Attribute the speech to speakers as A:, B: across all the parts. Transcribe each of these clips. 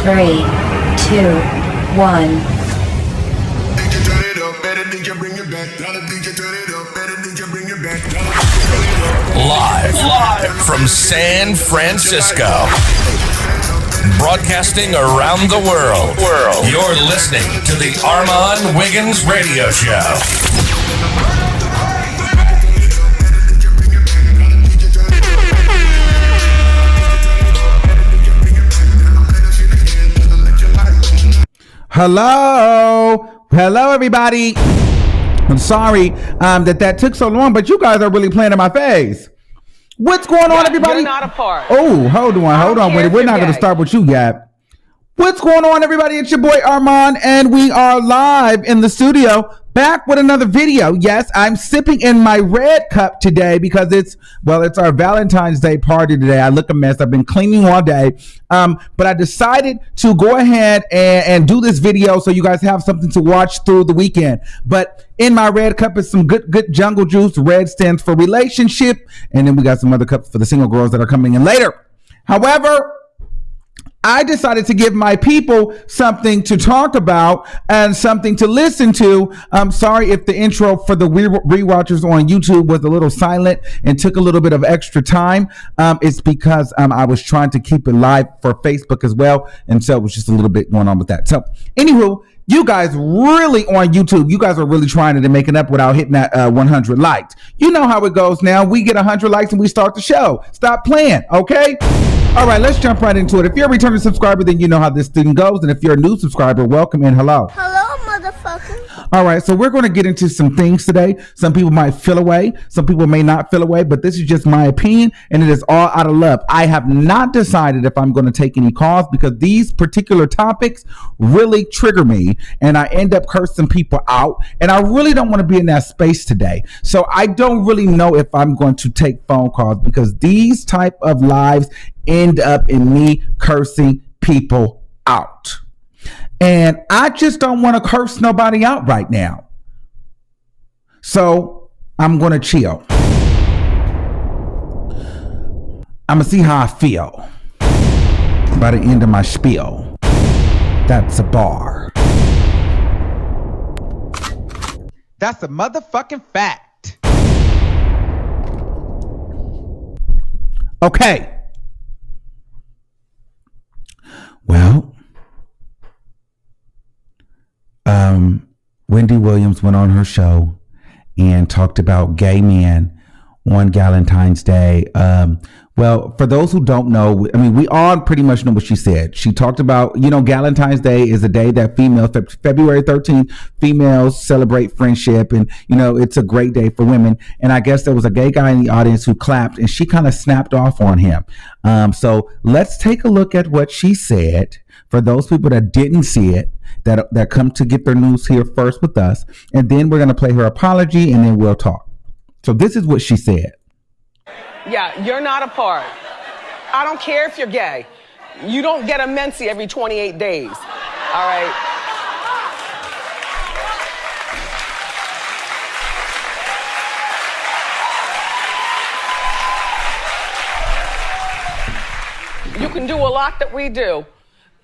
A: 3, 2, 1.
B: Live from San Francisco. Broadcasting around the world. You're listening to the Armon Wiggins Radio Show.
C: Hello, everybody. I'm sorry that took so long, but you guys are really playing in my face. What's going on, everybody?
D: You're not a part.
C: Oh, hold on. We're not going to start with you yet. What's going on, everybody? It's your boy Armon, and we are live in the studio, back with another video. Yes, I'm sipping in my red cup today because it's our Valentine's Day party today. I look a mess. I've been cleaning all day, but I decided to go ahead and do this video so you guys have something to watch through the weekend. But in my red cup is some good jungle juice. Red stands for relationship, and then we got some other cups for the single girls that are coming in later. However, I decided to give my people something to talk about and something to listen to. I'm sorry if the intro for the rewatchers on YouTube was a little silent and took a little bit of extra time. It's because I was trying to keep it live for Facebook as well, and so it was just a little bit going on with that. So, anywho, you guys really on YouTube, you guys are really trying to make it up without hitting that 100 likes. You know how it goes now. We get 100 likes and we start the show. Stop playing, okay? All right, let's jump right into it. If you're a returning subscriber, then you know how this thing goes. And if you're a new subscriber, welcome and hello.
E: Hello, motherfucker.
C: All right, so we're going to get into some things today. Some people might feel away. Some people may not feel away, but this is just my opinion, and it is all out of love. I have not decided if I'm going to take any calls because these particular topics really trigger me, and I end up cursing people out, and I really don't want to be in that space today. So I don't really know if I'm going to take phone calls because these type of lives end up in me cursing people out. And I just don't want to curse nobody out right now. So I'm going to chill. I'm going to see how I feel by the end of my spiel. That's a bar. That's a motherfucking fact. Okay. Well, Wendy Williams went on her show and talked about gay men on Valentine's Day. Well, for those who don't know, I mean, we all pretty much know what she said. She talked about, Valentine's Day is a day that February 13th, females celebrate friendship. And, it's a great day for women. And I guess there was a gay guy in the audience who clapped and she kind of snapped off on him. So let's take a look at what she said for those people that didn't see it, that come to get their news here first with us. And then we're going to play her apology and then we'll talk. So this is what she said.
D: Yeah, you're not a part. I don't care if you're gay. You don't get a menses every 28 days. All right? You can do a lot that we do,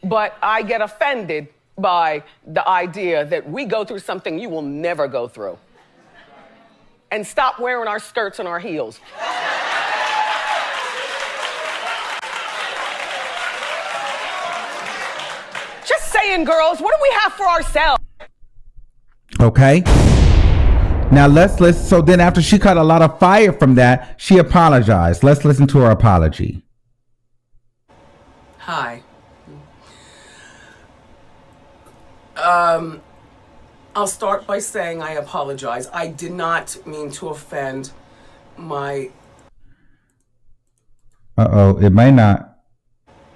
D: but I get offended by the idea that we go through something you will never go through. And stop wearing our skirts and our heels. Just saying, girls, what do we have for ourselves?
C: Okay. Now so then after she caught a lot of fire from that, she apologized. Let's listen to her apology.
F: Hi. I'll start by saying I apologize. I did not mean to offend my...
C: It may not.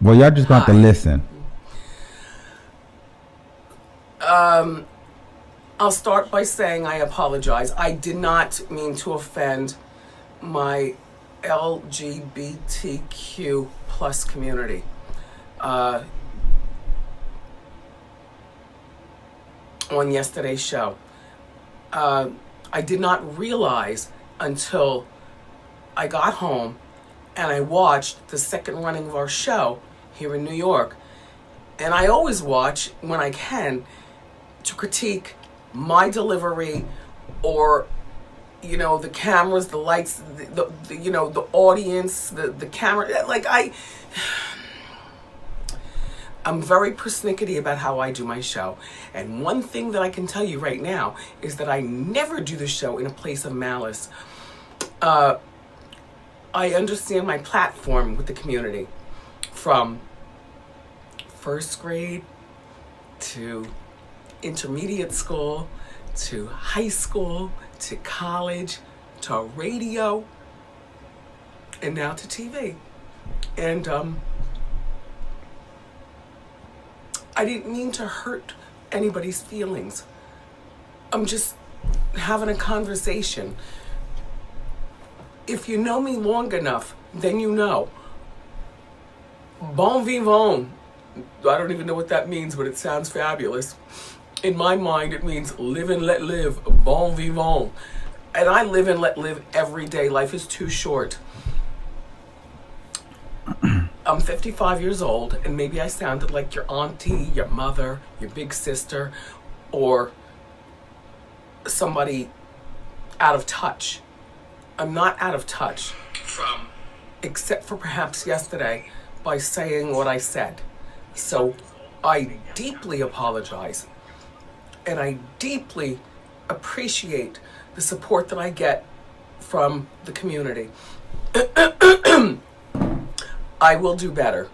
C: Well, y'all just got to listen.
F: I'll start by saying I apologize. I did not mean to offend my LGBTQ plus community. On yesterday's show. I did not realize until I got home and I watched the second running of our show here in New York And I always watch when I can to critique my delivery or, you know, the cameras, the lights, the you know, the audience, the camera. Like I'm very persnickety about how I do my show. And one thing that I can tell you right now is that I never do the show in a place of malice. I understand my platform with the community, from first grade to intermediate school to high school to college to radio and now to TV. And I didn't mean to hurt anybody's feelings. I'm just having a conversation. If you know me long enough, then you know. Bon vivant. I don't even know what that means, but it sounds fabulous. In my mind, it means live and let live. Bon vivant. And I live and let live every day. Life is too short. I'm 55 years old, and maybe I sounded like your auntie, your mother, your big sister, or somebody out of touch. I'm not out of touch, except for perhaps yesterday, by saying what I said. So I deeply apologize, and I deeply appreciate the support that I get from the community. I will do better.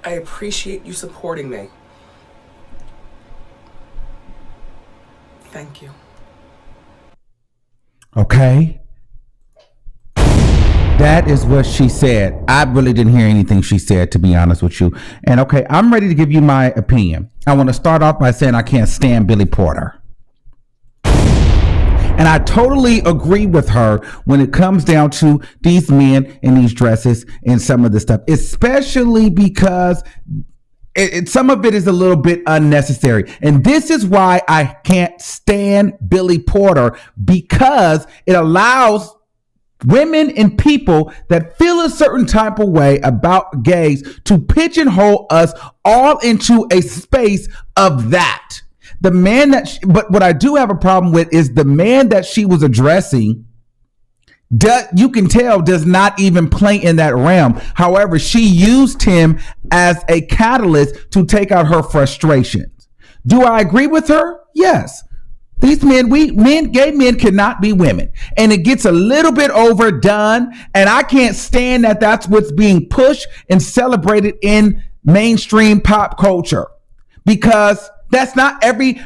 F: I appreciate you supporting me. Thank you.
C: Okay. That is what she said. I really didn't hear anything she said, to be honest with you. And okay, I'm ready to give you my opinion. I want to start off by saying I can't stand Billy Porter. And I totally agree with her when it comes down to these men in these dresses and some of the stuff, especially because some of it is a little bit unnecessary. And this is why I can't stand Billy Porter, because it allows women and people that feel a certain type of way about gays to pigeonhole us all into a space of that. The man that, but what I do have a problem with is the man that she was addressing, you can tell does not even play in that realm. However, she used him as a catalyst to take out her frustrations. Do I agree with her? Yes. These gay men cannot be women. And it gets a little bit overdone. And I can't stand that that's what's being pushed and celebrated in mainstream pop culture. Because that's not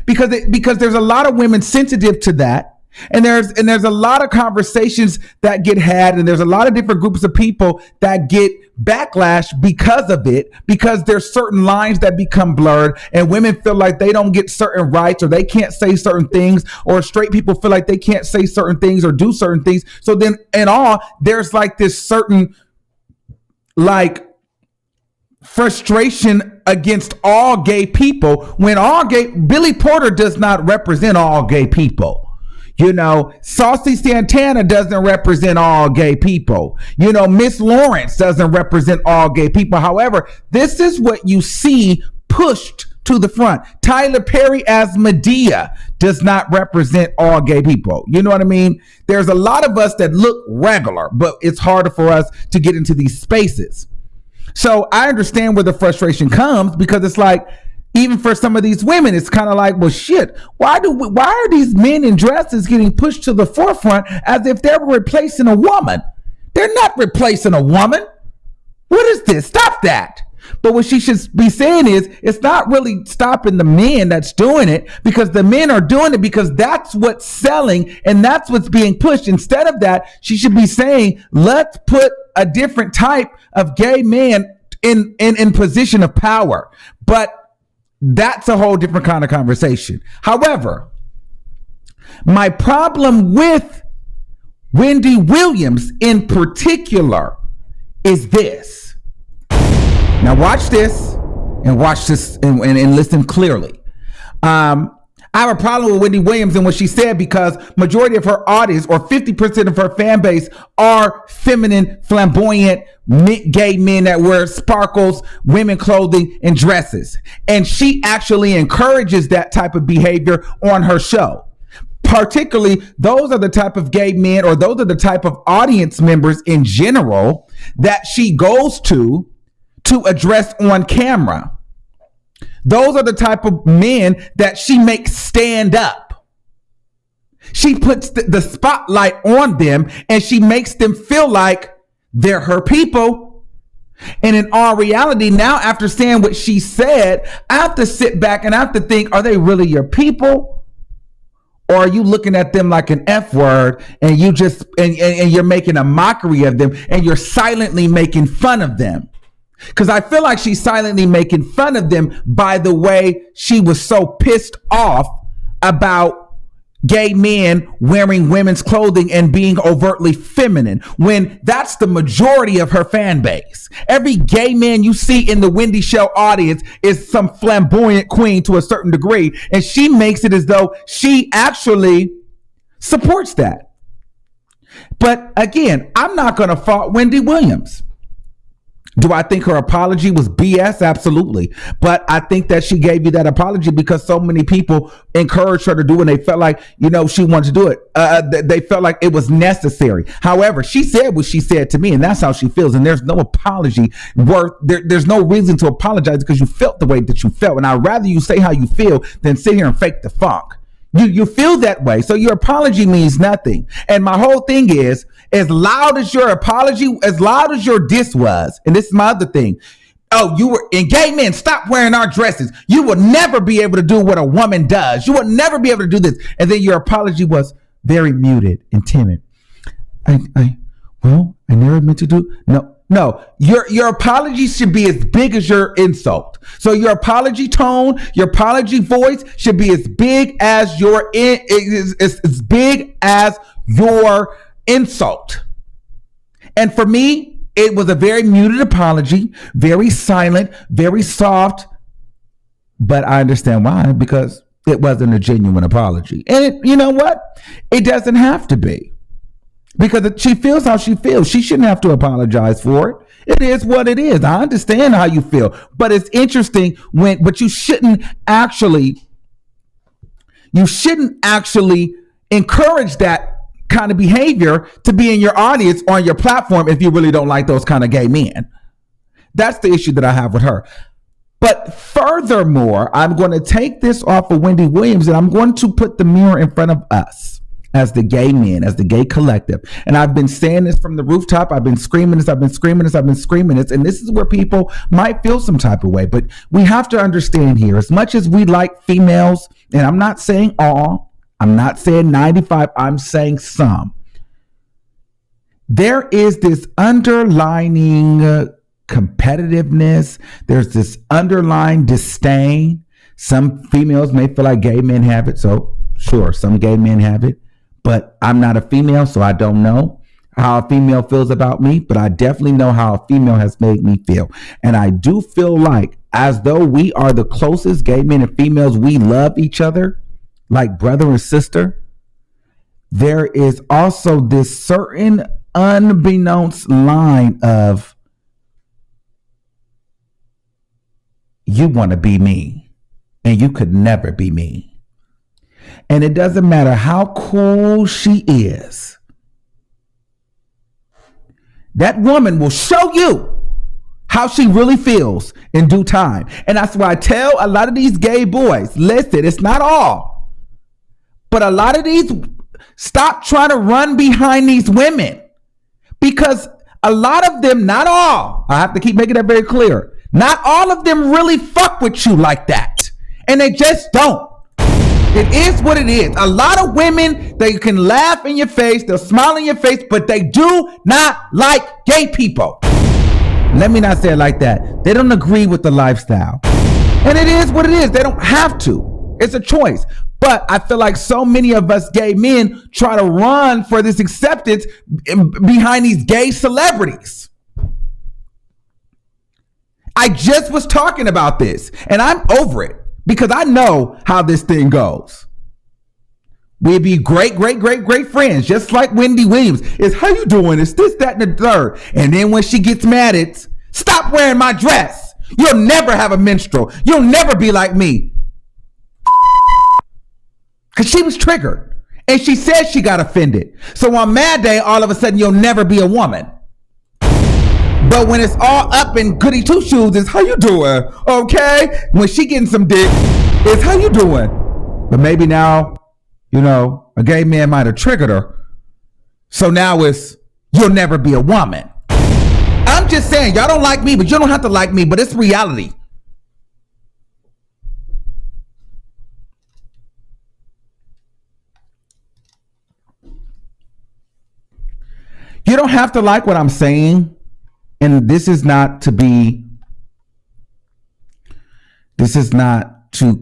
C: because there's a lot of women sensitive to that. And there's a lot of conversations that get had, and there's a lot of different groups of people that get backlash because of it, because there's certain lines that become blurred, and women feel like they don't get certain rights, or they can't say certain things, or straight people feel like they can't say certain things or do certain things. So then in all, there's like this certain like frustration against all gay people, when Billy Porter does not represent all gay people. You know, Saucy Santana doesn't represent all gay people. You know, Miss Lawrence doesn't represent all gay people. However, this is what you see pushed to the front. Tyler Perry as Medea does not represent all gay people. You know what I mean? There's a lot of us that look regular, but it's harder for us to get into these spaces. So I understand where the frustration comes, because it's like, even for some of these women, it's kind of like, well, shit, why are these men in dresses getting pushed to the forefront as if they're replacing a woman? They're not replacing a woman. What is this? Stop that. But what she should be saying is, it's not really stopping the men that's doing it, because the men are doing it because that's what's selling and that's what's being pushed. Instead of that, she should be saying, let's put a different type of gay man in position of power. But that's a whole different kind of conversation. However, my problem with Wendy Williams in particular is this. Now watch this and listen clearly. I have a problem with Wendy Williams and what she said because majority of her audience or 50% of her fan base are feminine, flamboyant, gay men that wear sparkles, women clothing, and dresses. And she actually encourages that type of behavior on her show. Particularly, those are the type of gay men or those are the type of audience members in general that she goes to address on camera. Those are the type of men that she makes stand up. She puts the spotlight on them and she makes them feel like they're her people. And in all reality, now after saying what she said, I have to sit back and I have to think, are they really your people? Or are you looking at them like an F word and you just, and you're making a mockery of them and you're silently making fun of them? Because I feel like she's silently making fun of them by the way she was so pissed off about gay men wearing women's clothing and being overtly feminine, when that's the majority of her fan base. Every gay man you see in the Wendy Show audience is some flamboyant queen to a certain degree, and she makes it as though she actually supports that. But again, I'm not going to fault Wendy Williams. Do I think her apology was BS? Absolutely. But I think that she gave you that apology because so many people encouraged her to do it and they felt like, she wanted to do it. They felt like it was necessary. However, she said what she said to me and that's how she feels. And there's no apology there's no reason to apologize because you felt the way that you felt. And I'd rather you say how you feel than sit here and fake the funk. You feel that way. So your apology means nothing. And my whole thing is, as loud as your apology, as loud as your diss was, and this is my other thing. Oh, you were in gay men, stop wearing our dresses. You will never be able to do what a woman does. You will never be able to do this. And then your apology was very muted and timid. I never meant to do. No, your apology should be as big as your insult. So your apology tone, your apology voice should be as big as your as big as your insult. And for me, it was a very muted apology, very silent, very soft. But I understand why, because it wasn't a genuine apology. And you know what? It doesn't have to be. Because she feels how she feels. She shouldn't have to apologize for it. It is what it is. I understand how you feel. But it's interesting but you shouldn't actually encourage that kind of behavior to be in your audience on your platform if you really don't like those kind of gay men. That's the issue that I have with her. But furthermore, I'm going to take this off of Wendy Williams and I'm going to put the mirror in front of us. As the gay men, as the gay collective. And I've been saying this from the rooftop. I've been screaming this. And this is where people might feel some type of way. But we have to understand here, as much as we like females, and I'm not saying all, I'm not saying 95, I'm saying some. There is this underlining competitiveness. There's this underlying disdain. Some females may feel like gay men have it. So sure, some gay men have it. But I'm not a female, so I don't know how a female feels about me, but I definitely know how a female has made me feel. And I do feel like as though we are the closest gay men and females, we love each other like brother and sister. There is also this certain unbeknownst line of you want to be me and you could never be me. And it doesn't matter how cool she is. That woman will show you how she really feels in due time. And that's why I tell a lot of these gay boys, listen, it's not all, but a lot of these, stop trying to run behind these women, because a lot of them, not all, I have to keep making that very clear, not all of them really fuck with you like that. And they just don't. It is what it is. A lot of women, they can laugh in your face, they'll smile in your face, but they do not like gay people. Let me not say it like that. They don't agree with the lifestyle. And it is what it is. They don't have to. It's a choice. But I feel like so many of us gay men try to run for this acceptance behind these gay celebrities. I just was talking about this and I'm over it. Because I know how this thing goes. We'd be great, great, great, great friends, just like Wendy Williams. It's how you doing? It's this, that, and the third. And then when she gets mad, it's stop wearing my dress. You'll never have a minstrel. You'll never be like me. Because she was triggered. And she said she got offended. So on Mad Day, all of a sudden, you'll never be a woman. But when it's all up in goody two shoes, it's how you doing? Okay? When she getting some dick, it's how you doing? But maybe now, you know, a gay man might have triggered her. So now it's, you'll never be a woman. I'm just saying, y'all don't like me, but you don't have to like me, but it's reality. You don't have to like what I'm saying. And this is not to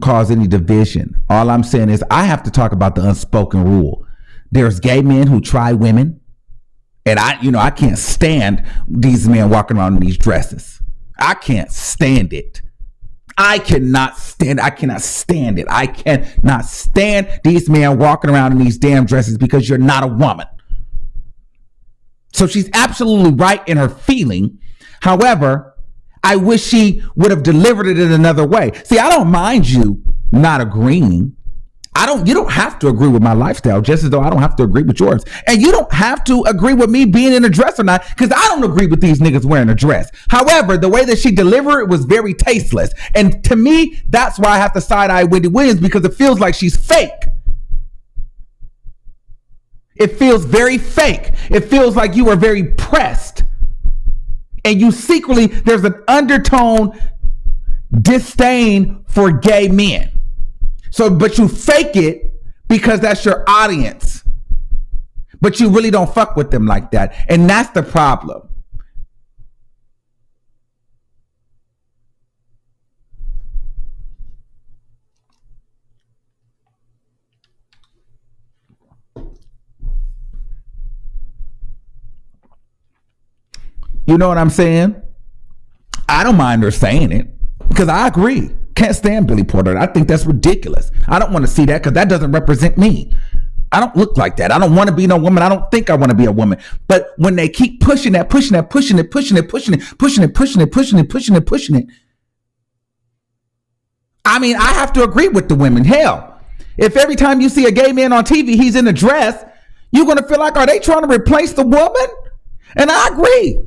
C: cause any division. All I'm saying is I have to talk about the unspoken rule. There's gay men who try women. And I can't stand these men walking around in these dresses. I can't stand it. I cannot stand it. I cannot stand these men walking around in these damn dresses because you're not a woman. So she's absolutely right in her feeling. However, I wish she would have delivered it in another way. See, I don't mind you not agreeing. You don't have to agree with my lifestyle, just as though I don't have to agree with yours. And you don't have to agree with me being in a dress or not, because I don't agree with these niggas wearing a dress. However, the way that she delivered it was very tasteless. And to me, that's why I have to side-eye Wendy Williams, because it feels like she's fake. It feels very fake. It feels like you are very pressed. And you secretly, there's an undertone disdain for gay men. So, but you fake it because that's your audience. But you really don't fuck with them like that. And that's the problem. You know what I'm saying? I don't mind her saying it because I agree. Can't stand Billy Porter. I think that's ridiculous. I don't want to see that because that doesn't represent me. I don't look like that. I don't want to be no woman. I don't think I want to be a woman. But when they keep pushing it, I mean, I have to agree with the women. Hell, if every time you see a gay man on TV, he's in a dress, you're going to feel like, are they trying to replace the woman? And I agree.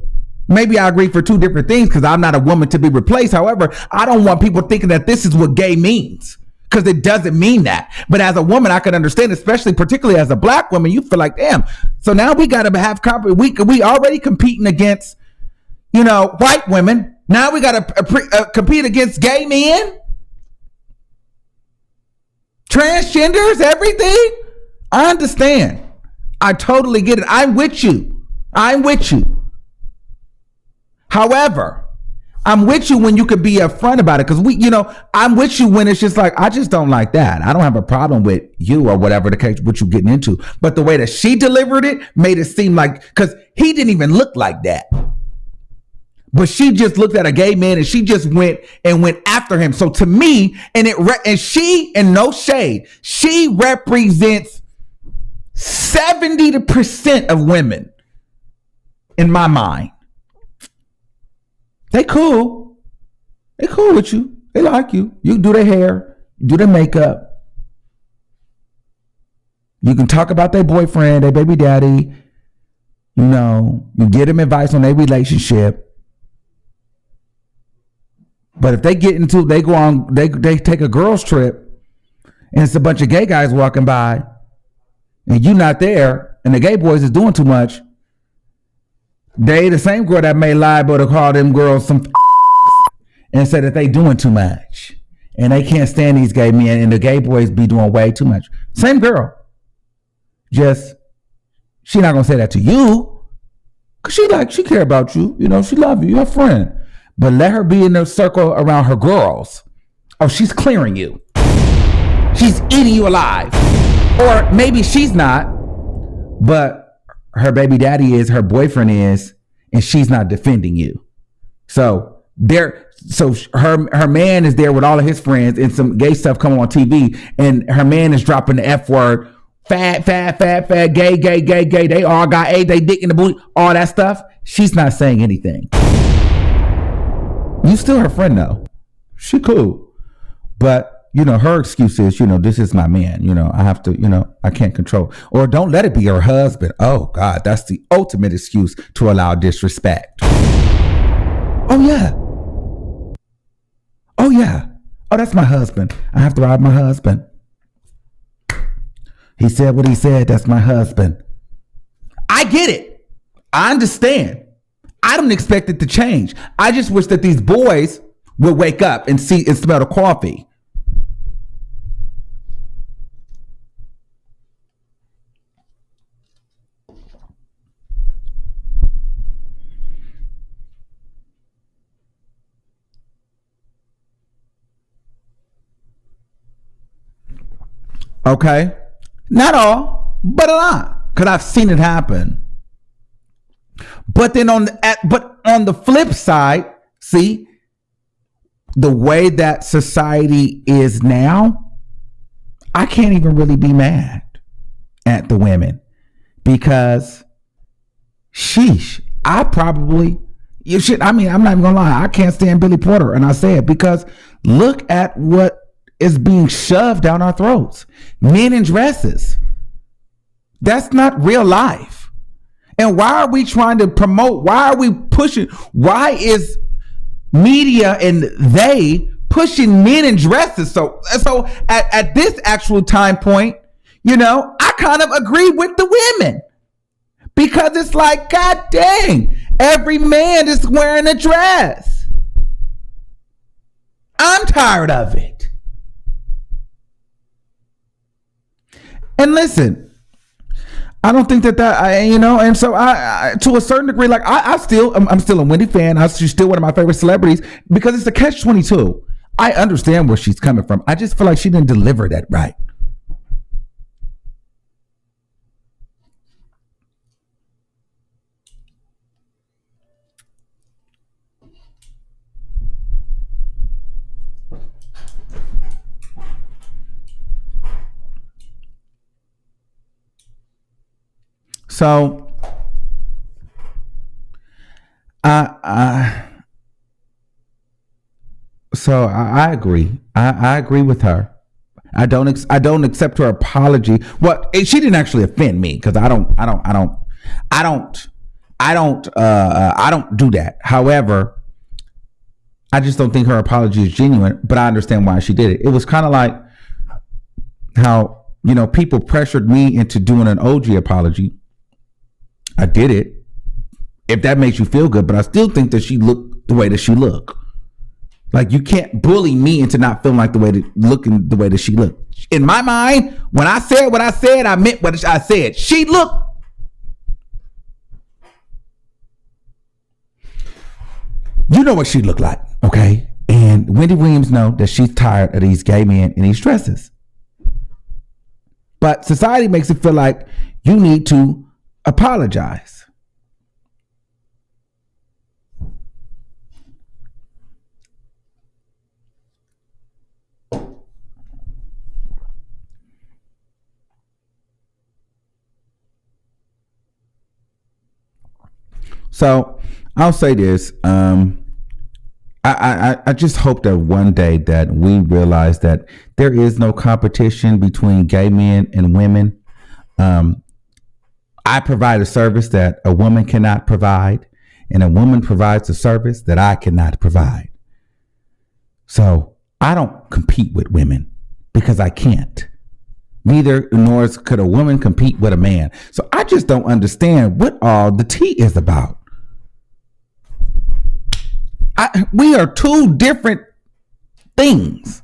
C: Maybe I agree for two different things because I'm not a woman to be replaced. However, I don't want people thinking that this is what gay means because it doesn't mean that. But as a woman, I can understand, especially particularly as a black woman, you feel like, damn. So now we got to have we already competing against, white women. Now we got to compete against gay men, transgenders, everything. I understand. I totally get it. I'm with you. However, I'm with you when you could be upfront about it because I'm with you when it's just like, I just don't like that. I don't have a problem with you or whatever the case, what you're getting into. But the way that she delivered it made it seem like, because he didn't even look like that. But she just looked at a gay man and she just went after him. So to me, and she, and no shade, she represents 70% of women in my mind. They cool with you. They like you. You do their hair, you do their makeup. You can talk about their boyfriend, their baby daddy. You get them advice on their relationship. But if they take a girls trip and it's a bunch of gay guys walking by and you not there and the gay boys is doing too much, they the same girl that may liable to call them girls some and say that they doing too much and they can't stand these gay men and the gay boys be doing way too much. Same girl. Just, she not gonna say that to you because she care about you. She love you. You're a friend. But let her be in the circle around her girls. Oh, she's clearing you. She's eating you alive. Or maybe she's not, but her baby daddy is, her boyfriend is, and she's not defending you. So her man is there with all of his friends and some gay stuff coming on TV, and her man is dropping the F word fat, gay. They all got AIDS, they dick in the booty, all that stuff. She's not saying anything. You still her friend though. She cool. But, her excuse is, this is my man. I have to, I can't control. Or don't let it be her husband. Oh, God, that's the ultimate excuse to allow disrespect. Oh, yeah. Oh, that's my husband. I have to ride my husband. He said what he said. That's my husband. I get it. I understand. I don't expect it to change. I just wish that these boys would wake up and see and smell the coffee. Okay, not all, but a lot, because I've seen it happen. But then on the flip side, see, the way that society is now, I can't even really be mad at the women because, sheesh, I'm not even gonna lie, I can't stand Billy Porter, and I say it because look at what is being shoved down our throats. Men in dresses. That's not real life. And why are we trying to promote? Why are we pushing? Why is media and they pushing men in dresses? So at this actual time point, I kind of agree with the women because it's like, God dang, every man is wearing a dress. I'm tired of it. And listen, I don't think that and so I to a certain degree, like I'm still a Wendy fan. She's still one of my favorite celebrities because it's a catch-22. I understand where she's coming from. I just feel like she didn't deliver that right. So, I agree. I agree with her. I don't accept her apology. Well, she didn't actually offend me because I don't do that. However, I just don't think her apology is genuine. But I understand why she did it. It was kind of like how people pressured me into doing an OG apology. I did it, if that makes you feel good, but I still think that she looked the way that she looked. Like, you can't bully me into not feeling like the way that she looked. In my mind, when I said what I said, I meant what I said. She looked. You know what she looked like, okay? And Wendy Williams know that she's tired of these gay men in these dresses. But society makes it feel like you need to apologize. So I'll say this. I just hope that one day that we realize that there is no competition between gay men and women. I provide a service that a woman cannot provide, and a woman provides a service that I cannot provide. So I don't compete with women because I can't. Neither nor could a woman compete with a man. So I just don't understand what all the tea is about. We are two different things.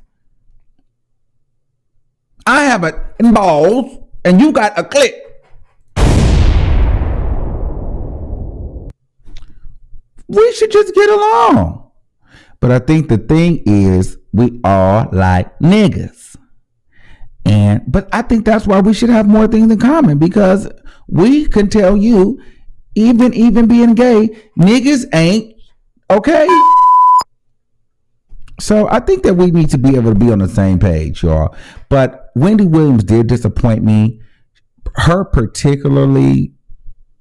C: I have a balls and you got a clit. We should just get along. But I think the thing is we all like niggas. But I think that's why we should have more things in common, because we can tell you, even being gay, niggas ain't okay. So I think that we need to be able to be on the same page, y'all. But Wendy Williams did disappoint me. her particularly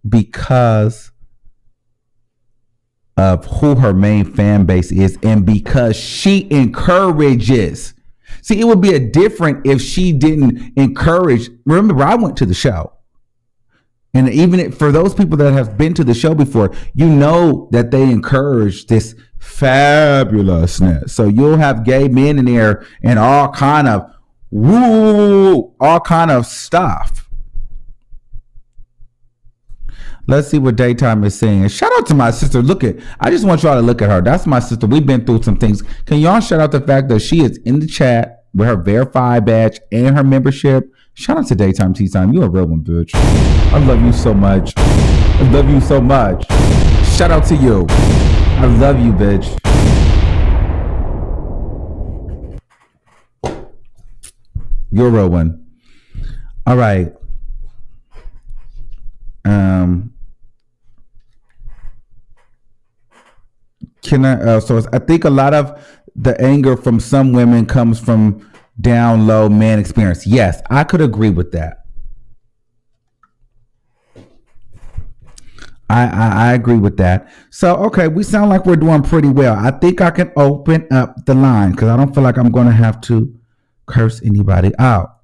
C: because of who her main fan base is and because she encourages. See, it would be a different if she didn't encourage. Remember, I went to the show. And even for those people that have been to the show before, you know that they encourage this fabulousness. So you'll have gay men in there and all kind of stuff. Let's see what Daytime is saying. Shout out to my sister. I just want y'all to look at her. That's my sister. We've been through some things. Can y'all shout out the fact that she is in the chat with her verified badge and her membership? Shout out to Daytime Tea Time. You're a real one, bitch. I love you so much. I love you so much. Shout out to you. I love you, bitch. You're a real one. All right. I think a lot of the anger from some women comes from down low man experience. Yes, I could agree with that. I agree with that. So, okay, we sound like we're doing pretty well. I think I can open up the line because I don't feel like I'm going to have to curse anybody out.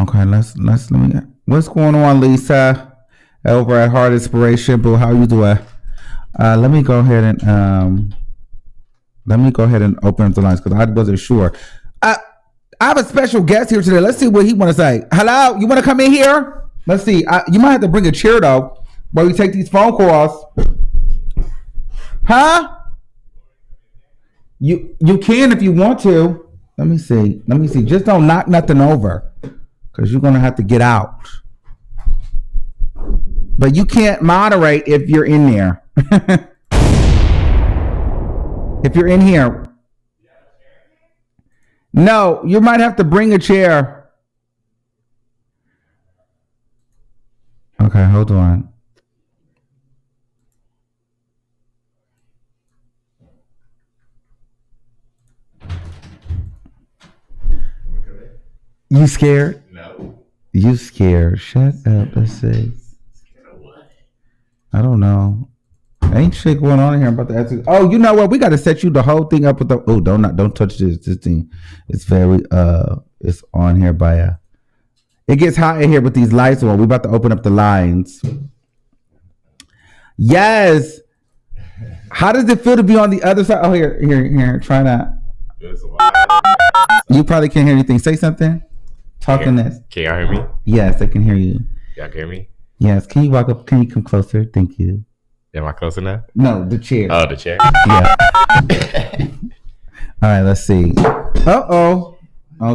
C: Okay, let me. What's going on, Lisa? Over at Heart Inspiration, boo. How you doing? Let me go ahead and open up the lines because I wasn't sure. I have a special guest here today. Let's see what he want to say. Hello, you want to come in here? Let's see. You might have to bring a chair though, while we take these phone calls. Huh? You can if you want to. Let me see. Just don't knock nothing over, because you're gonna have to get out. But you can't moderate if you're in there. If you're in here. No, you might have to bring a chair. Okay, hold on. You scared?
E: No.
C: You scared. Shut up. Let's see. I don't know. Ain't shit going on in here. I'm about to ask you. Oh, you know what? We got to set you the whole thing up with the. Oh, don't touch this. This thing. It's very it's on here by It gets hot in here with these lights on. We about to open up the lines. Yes. How does it feel to be on the other side? Oh, here. Try that. You probably can't hear anything. Say something. Talk in this.
E: Can y'all hear me?
C: Yes, I can hear you.
E: Y'all can hear me?
C: Yes. Can you walk up? Can you come closer? Thank you.
E: Am I close enough?
C: No, the chair.
E: Oh, the chair.
C: Yeah. All right, let's see. Oh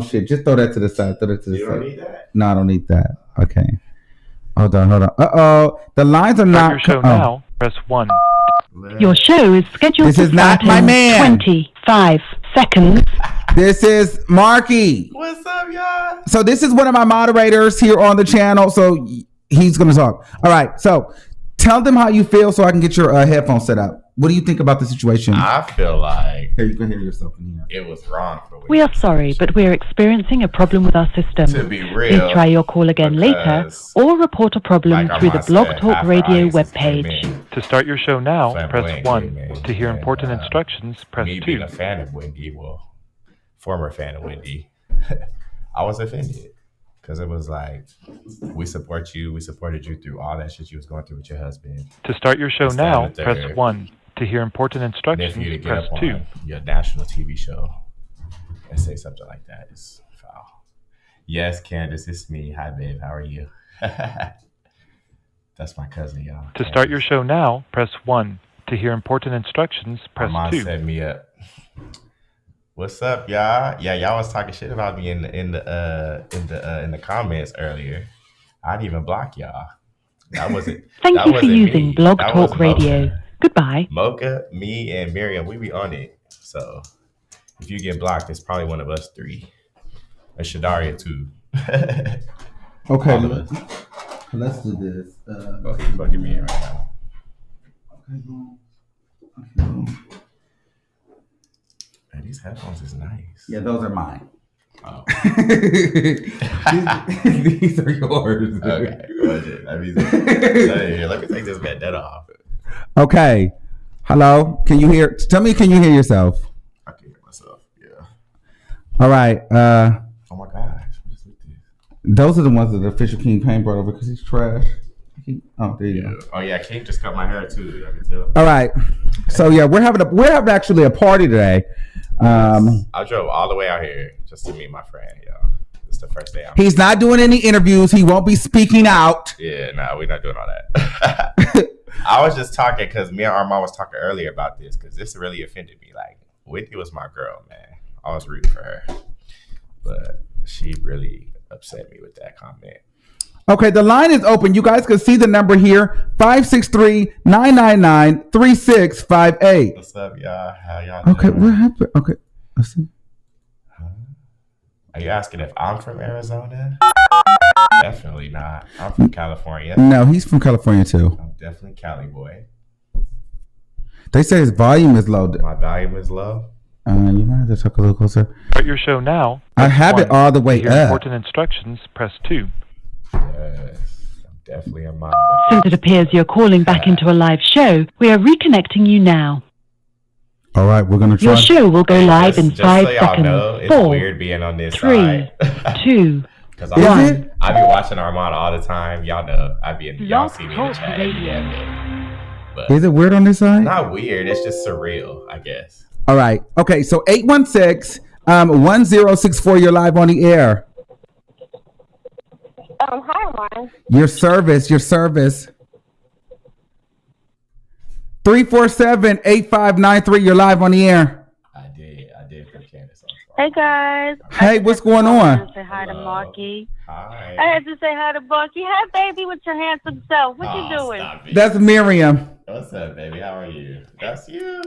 C: shit. Just throw that to the side.
E: You don't need that?
C: No, I don't need that. Okay. Hold on. The lines are not.
G: Your show now. Press 1.
H: Your show is scheduled
C: This
H: to
C: is not
H: start
C: my
H: in
C: man.
H: 25 seconds.
C: This is Marky.
E: What's up, y'all?
C: So this is one of my moderators here on the channel. So he's going to talk. All right. So tell them how you feel so I can get your headphones set up. What do you think about the situation?
E: I feel like
C: Here, you can hear yourself in here.
E: it was wrong for
H: We are sorry, but we are experiencing a problem with our system.
E: To be real,
H: Please try your call again later
E: because,
H: or report a problem
E: like
H: through the
E: Armon
H: Blog
E: said,
H: Talk
E: half
H: Radio
E: our ISIS came
H: webpage.
E: in.
G: To start your show now, press
E: Flamboyant
G: 1.
E: came in,
G: To hear
E: and,
G: important instructions, press
E: me
G: 2.
E: being a fan of Wendy, well, former fan of Wendy, I was offended because it was like, we support you. We supported you through all that shit you was going through with your husband.
G: To start your show
E: Stand
G: now,
E: with their
G: press 1. To hear important
E: And
G: instructions,
E: if you to get
G: press
E: up
G: 2.
E: on your national TV show and say something like that is foul. Yes, Candace, it's me. Hi, babe. How are you? That's my cousin, y'all.
G: To start your show now, press 1. To hear important instructions, press
E: Armon
G: 2.
E: set me up. What's up, y'all? Yeah, y'all was talking shit about me in the comments earlier. I didn't even block y'all. That wasn't.
H: Thank
E: that
H: you for
E: wasn't
H: using
E: me.
H: Blog
E: That was
H: Talk Radio.
E: Mocha.
H: Goodbye.
E: Mocha, me, and Miriam, we be on it. So if you get blocked, it's probably one of us three. And Shadaria too.
C: Okay,
E: All of us.
C: let's do this.
E: Okay, you fucking me in right now.
C: Okay.
E: Man, these headphones is nice.
C: Yeah, those are mine.
E: Oh.
C: these are yours.
E: Okay. Let me take this bandana off.
C: Okay. Hello. Can you hear? Tell me, can you hear yourself?
E: I can hear myself. Yeah.
C: All right.
E: Oh my gosh. What is with this?
C: Those are the ones that the official King Payne brought over because he's trash. Oh, there you go.
E: Oh yeah, King just cut my hair too. I can tell.
C: All right. So yeah, we're having actually a party today.
E: I drove all the way out here just to meet my friend, y'all. It's the first day.
C: He's not doing any interviews. He won't be speaking out.
E: Yeah, no, we're not doing all that. I was just talking because me and Armon was talking earlier about this because this really offended me. Like, Wendy was my girl, man. I was rooting for her, but she really upset me with that comment.
C: Okay, the line is open. You guys can see the number here, 563-999-3658.
E: What's up, y'all? How y'all doing?
C: Okay, what happened? Okay, let's see.
E: Are you asking if I'm from Arizona? Definitely not. I'm from California.
C: No, he's from California too.
E: I'm definitely Cali boy.
C: They say his volume is low.
E: My volume is low.
C: You might have to talk a little closer.
G: Start your show now.
C: I have it all the way
G: to hear
C: up.
G: important instructions, press 2.
E: Yes, I'm definitely a mom.
H: Since it appears you're calling back into a live show, we are reconnecting you now.
C: All right, we're gonna try.
H: Your show will go live in 5
E: so y'all
H: seconds.
E: know, it's
H: 4,
E: weird being on this
H: 3,
E: side.
H: 2,
E: Because
C: Is it?
E: I be watching Armon all the time. Y'all know. Y'all see me in the chat every day. But
C: Is it weird on this side?
E: not weird. It's just surreal, I guess.
C: All right. Okay, so 816-1064. You're live on the air.
I: Hi, Armon.
C: Your service. 347-8593. You're live on the air.
E: I did for Candace.
I: Hey, guys.
C: Hey, what's going on?
I: Say hi to Marky.
E: Hi.
I: I had to say hi to Marky. Hi, baby, with your handsome self. What you doing?
E: Stop it.
C: That's Miriam.
E: What's up, baby? How are you? That's you.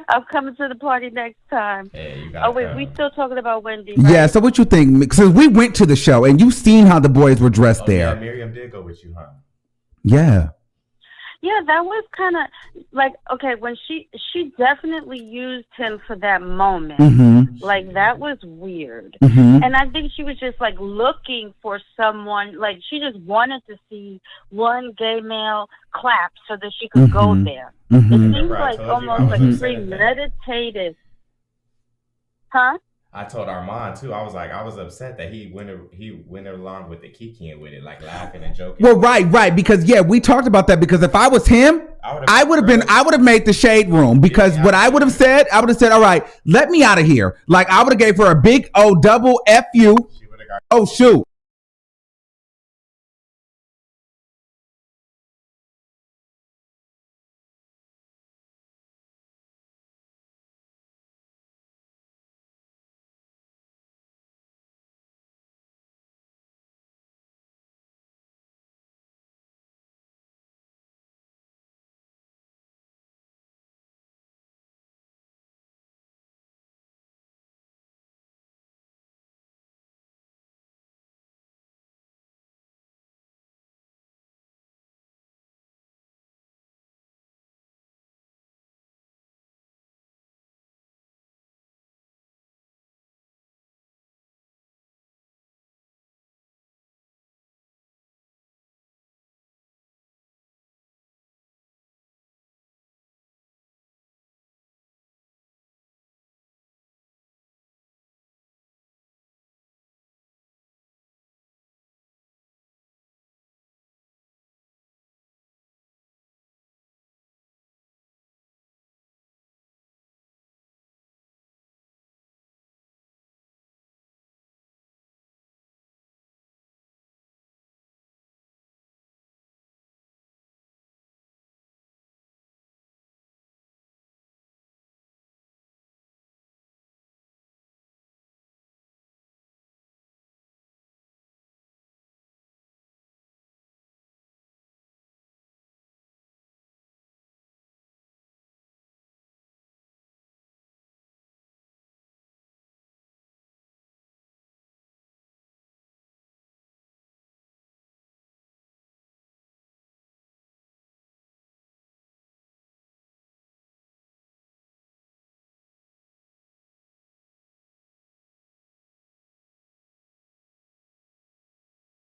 I: I'm coming to the party next time.
E: Hey, you got.
I: Oh, wait, we still talking about Wendy, right?
C: Yeah, so what you think? Because we went to the show and you've seen how the boys were dressed there.
E: Yeah, Miriam did go with you, huh?
C: Yeah.
I: Yeah, that was kind of like, okay, when she definitely used him for that moment.
C: Mm-hmm.
I: Like, that was weird.
C: Mm-hmm.
I: And I think she was just, like, looking for someone, like, she just wanted to see one gay male clap so that she could go there.
C: Mm-hmm.
I: It seems
E: Remember I
I: like
E: told you
I: almost
E: I was
I: like
E: upset at that.
I: premeditated. Huh?
E: I told Armon too. I was like, I was upset that he went along with the kikiing with it, like laughing and joking.
C: Well, right, because yeah, we talked about that. Because if I was him, I would have made the shade room. Because what I would have said, all right, let me out of here. Like I would have gave her a big double F you. Oh shoot.